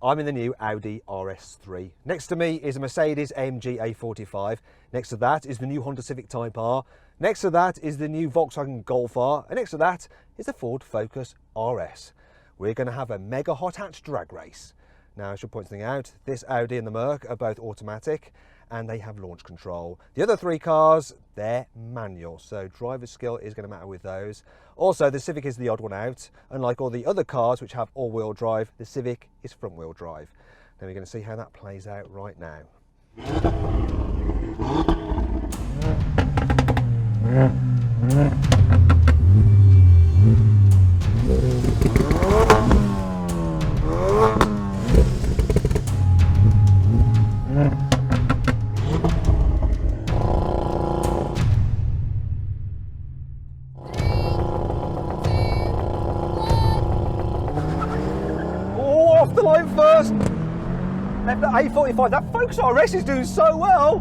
I'm in the new Audi RS3. Next to me is a mercedes-AMG A45. Next to that is the new Honda Civic Type R. Next to that is the new Volkswagen Golf R. And next to that is the Ford Focus RS. We're going to have a mega hot hatch drag race. Now, I should point something out. This Audi and the Merc are both automatic and they have launch control. The other three cars, they're manual, so driver skill is going to matter with those. Also, the Civic is the odd one out. Unlike all the other cars which have all-wheel drive, the Civic is front-wheel drive. Now we're going to see how that plays out right now. Off the line first. Left the A45. That Focus RS is doing so well.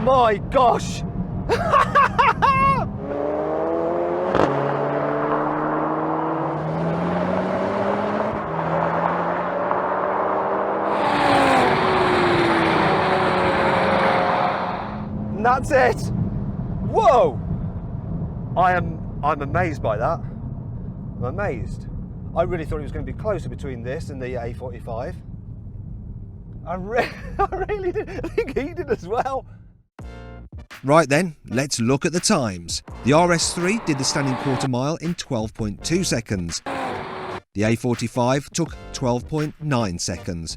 My gosh. And that's it. Whoa! I'm amazed by that. I'm amazed. I really thought it was going to be closer between this and the A45. I really did. I think he did as well. Right then, let's look at the times. The RS3 did the standing quarter mile in 12.2 seconds. The A45 took 12.9 seconds.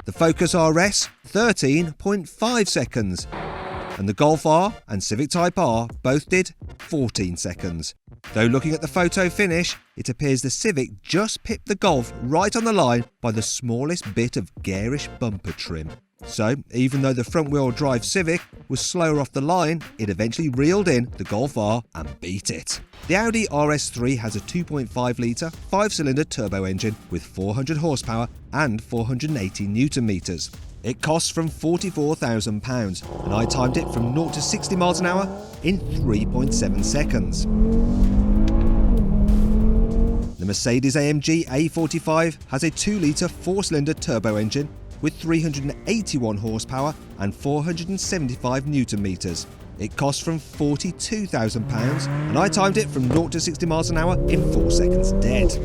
The Focus RS, 13.5 seconds. And the Golf R and Civic Type R both did 14 seconds. Though looking at the photo finish, it appears the Civic just pipped the Golf right on the line by the smallest bit of garish bumper trim. So, even though the front-wheel drive Civic was slower off the line, it eventually reeled in the Golf R and beat it. The Audi RS3 has a 2.5 litre 5-cylinder turbo engine with 400 horsepower and 480 newton metres. It costs from £44,000 and I timed it from 0 to 60 miles an hour in 3.7 seconds. The Mercedes-AMG A45 has a 2-litre 4-cylinder turbo engine with 381 horsepower and 475 newton metres. It costs from £42,000 and I timed it from 0 to 60 miles an hour in 4 seconds dead.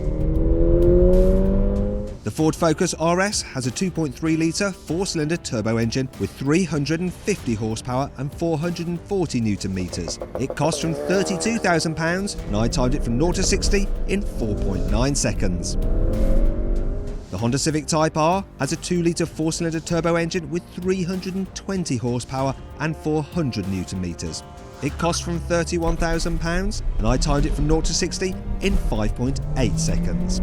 The Ford Focus RS has a 2.3 litre 4-cylinder turbo engine with 350 horsepower and 440 newton metres. It costs from £32,000 and I timed it from 0 to 60 in 4.9 seconds. The Honda Civic Type R has a 2-litre 4-cylinder turbo engine with 320 horsepower and 400 newton metres. It costs from £31,000 and I timed it from 0 to 60 in 5.8 seconds.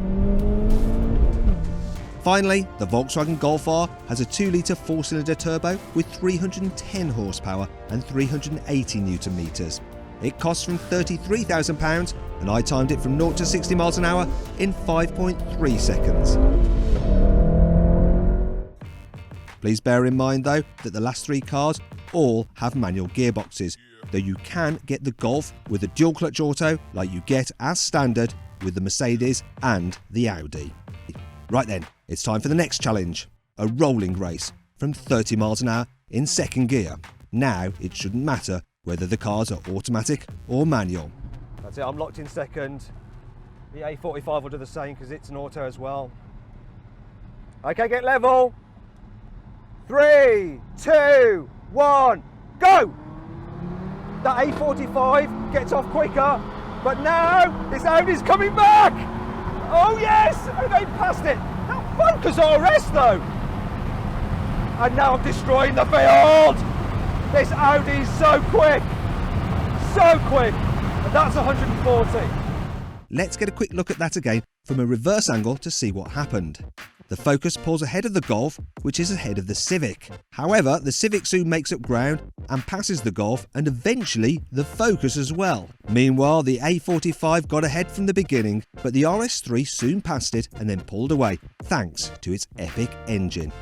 Finally, the Volkswagen Golf R has a 2-litre 4-cylinder turbo with 310 horsepower and 380 newton metres. It costs from £33,000 and I timed it from 0 to 60 miles an hour in 5.3 seconds. Please bear in mind though that the last three cars all have manual gearboxes, though you can get the Golf with a dual clutch auto like you get as standard with the Mercedes and the Audi. Right then, it's time for the next challenge, a rolling race from 30 miles an hour in second gear. Now it shouldn't matter whether the cars are automatic or manual. That's it, I'm locked in second. The A45 will do the same because it's an auto as well. Okay, get level. 3, 2, 1, go! That A45 gets off quicker, but now this Audi's coming back! Oh yes, and they passed it. That Focus RS though. And now I'm destroying the field. This Audi's so quick, and that's 140. Let's get a quick look at that again from a reverse angle to see what happened. The Focus pulls ahead of the Golf, which is ahead of the Civic. However, the Civic soon makes up ground and passes the Golf and eventually the Focus as well. Meanwhile, the A45 got ahead from the beginning, but the RS3 soon passed it and then pulled away, thanks to its epic engine.